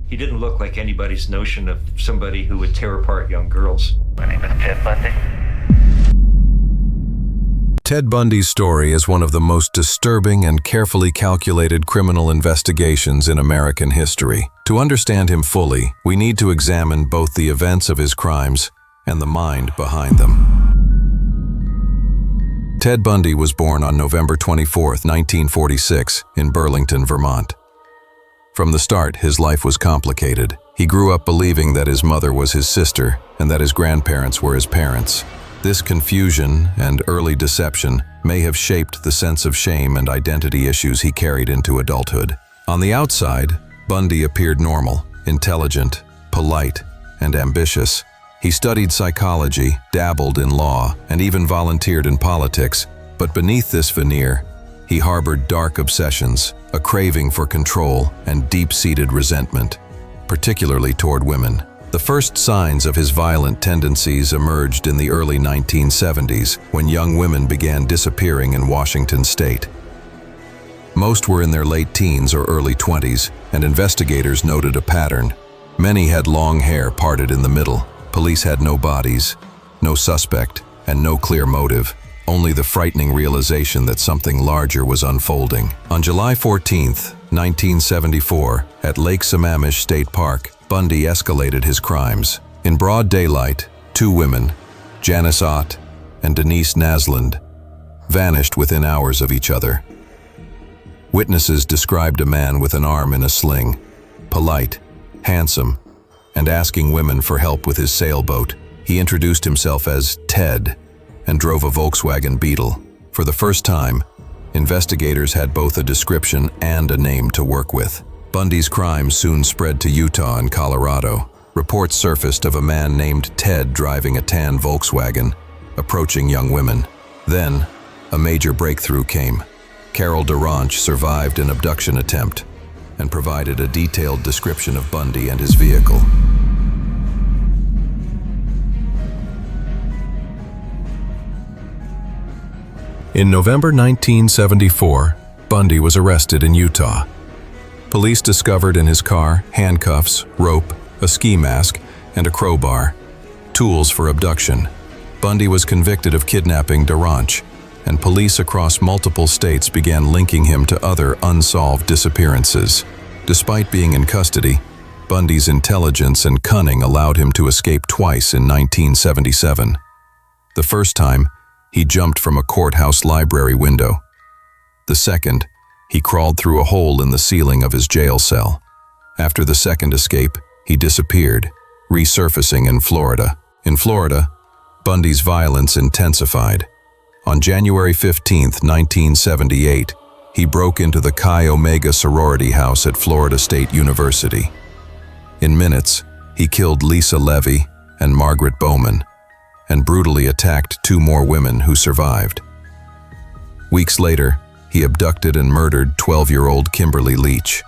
He didn't look like anybody's notion of somebody who would tear apart young girls. My name is Ted Bundy. Ted Bundy's story is one of the most disturbing and carefully calculated criminal investigations in American history. To understand him fully, we need to examine both the events of his crimes and the mind behind them. Ted Bundy was born on November 24, 1946, in Burlington, Vermont. From the start, his life was complicated. He grew up believing that his mother was his sister and that his grandparents were his parents. This confusion and early deception may have shaped the sense of shame and identity issues he carried into adulthood. On the outside, Bundy appeared normal, intelligent, polite, and ambitious. He studied psychology, dabbled in law, and even volunteered in politics. But beneath this veneer, he harbored dark obsessions, a craving for control, and deep-seated resentment, particularly toward women. The first signs of his violent tendencies emerged in the early 1970s, when young women began disappearing in Washington state. Most were in their late teens or early 20s, and investigators noted a pattern. Many had long hair parted in the middle. Police had no bodies, no suspect, and no clear motive, only the frightening realization that something larger was unfolding. On July 14, 1974, at Lake Sammamish State Park, Bundy escalated his crimes. In broad daylight, two women, Janice Ott and Denise Naslund, vanished within hours of each other. Witnesses described a man with an arm in a sling, polite, handsome, and asking women for help with his sailboat. He introduced himself as Ted and drove a Volkswagen Beetle. For the first time, investigators had both a description and a name to work with. Bundy's crimes soon spread to Utah and Colorado. Reports surfaced of a man named Ted driving a tan Volkswagen, approaching young women. Then, a major breakthrough came. Carol DeRanch survived an abduction attempt and provided a detailed description of Bundy and his vehicle. In November 1974, Bundy was arrested in Utah. Police discovered in his car handcuffs, rope, a ski mask, and a crowbar, tools for abduction. Bundy was convicted of kidnapping DeRanch, and police across multiple states began linking him to other unsolved disappearances. Despite being in custody, Bundy's intelligence and cunning allowed him to escape twice in 1977. The first time, he jumped from a courthouse library window. The second, he crawled through a hole in the ceiling of his jail cell. After the second escape, he disappeared, resurfacing in Florida. In Florida, Bundy's violence intensified. On January 15, 1978, he broke into the Chi Omega sorority house at Florida State University. In minutes, he killed Lisa Levy and Margaret Bowman, and brutally attacked two more women who survived. Weeks later, he abducted and murdered 12-year-old Kimberly Leach.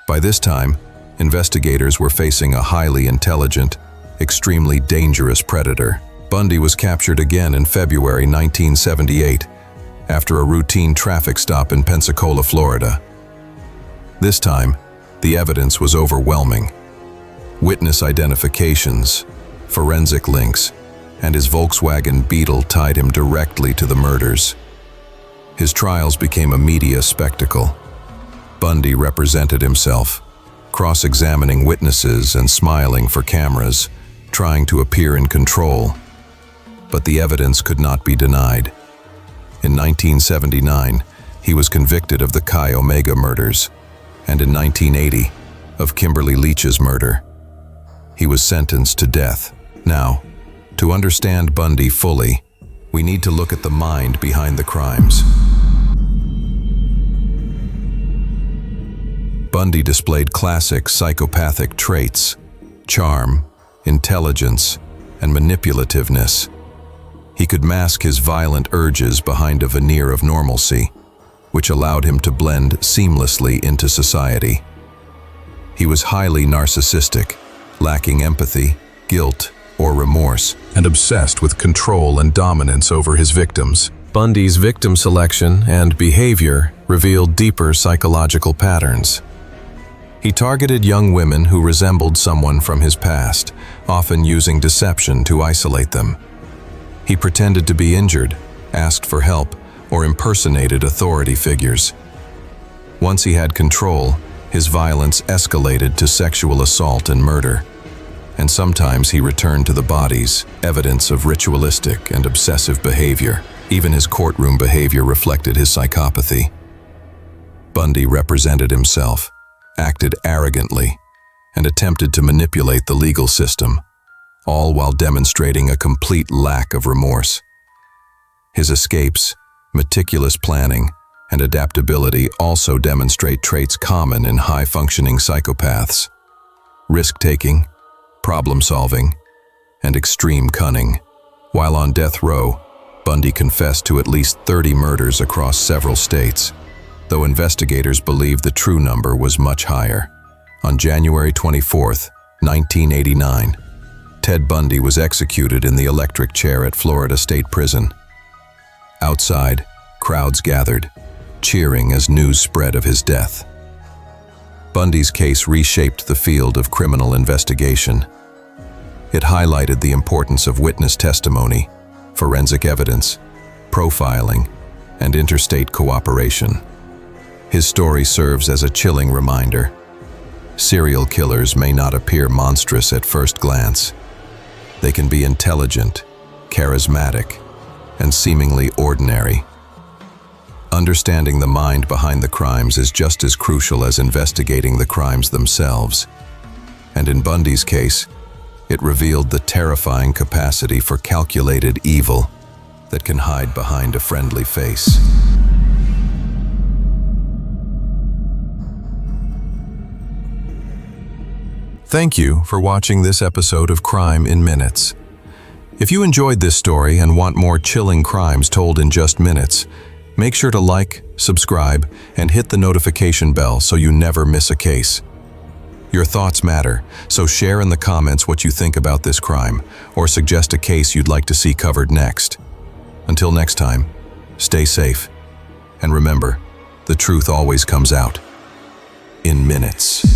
By this time, investigators were facing a highly intelligent, extremely dangerous predator. Bundy was captured again in February 1978 after a routine traffic stop in Pensacola, Florida. This time, the evidence was overwhelming. Witness identifications, forensic links, and his Volkswagen Beetle tied him directly to the murders. His trials became a media spectacle. Bundy represented himself, cross-examining witnesses and smiling for cameras, trying to appear in control. But the evidence could not be denied. In 1979, he was convicted of the Chi Omega murders, and in 1980, of Kimberly Leach's murder. He was sentenced to death. Now, to understand Bundy fully, we need to look at the mind behind the crimes. Bundy displayed classic psychopathic traits: charm, intelligence, and manipulativeness. He could mask his violent urges behind a veneer of normalcy, which allowed him to blend seamlessly into society. He was highly narcissistic, lacking empathy, guilt, or remorse, and obsessed with control and dominance over his victims. Bundy's victim selection and behavior revealed deeper psychological patterns. He targeted young women who resembled someone from his past, often using deception to isolate them. He pretended to be injured, asked for help, or impersonated authority figures. Once he had control, his violence escalated to sexual assault and murder. And sometimes he returned to the bodies, evidence of ritualistic and obsessive behavior. Even his courtroom behavior reflected his psychopathy. Bundy represented himself, acted arrogantly, and attempted to manipulate the legal system, all while demonstrating a complete lack of remorse. His escapes, meticulous planning, and adaptability also demonstrate traits common in high-functioning psychopaths: risk-taking, problem-solving, and extreme cunning. While on death row, Bundy confessed to at least 30 murders across several states, though investigators believe the true number was much higher. On January 24, 1989, Ted Bundy was executed in the electric chair at Florida State Prison. Outside, crowds gathered, cheering as news spread of his death. Bundy's case reshaped the field of criminal investigation. It highlighted the importance of witness testimony, forensic evidence, profiling, and interstate cooperation. His story serves as a chilling reminder. Serial killers may not appear monstrous at first glance. They can be intelligent, charismatic, and seemingly ordinary. Understanding the mind behind the crimes is just as crucial as investigating the crimes themselves. And in Bundy's case, it revealed the terrifying capacity for calculated evil that can hide behind a friendly face. Thank you for watching this episode of Crime in Minutes. If you enjoyed this story and want more chilling crimes told in just minutes, make sure to like, subscribe, and hit the notification bell so you never miss a case. Your thoughts matter, so share in the comments what you think about this crime, or suggest a case you'd like to see covered next. Until next time, stay safe, and remember, the truth always comes out in minutes.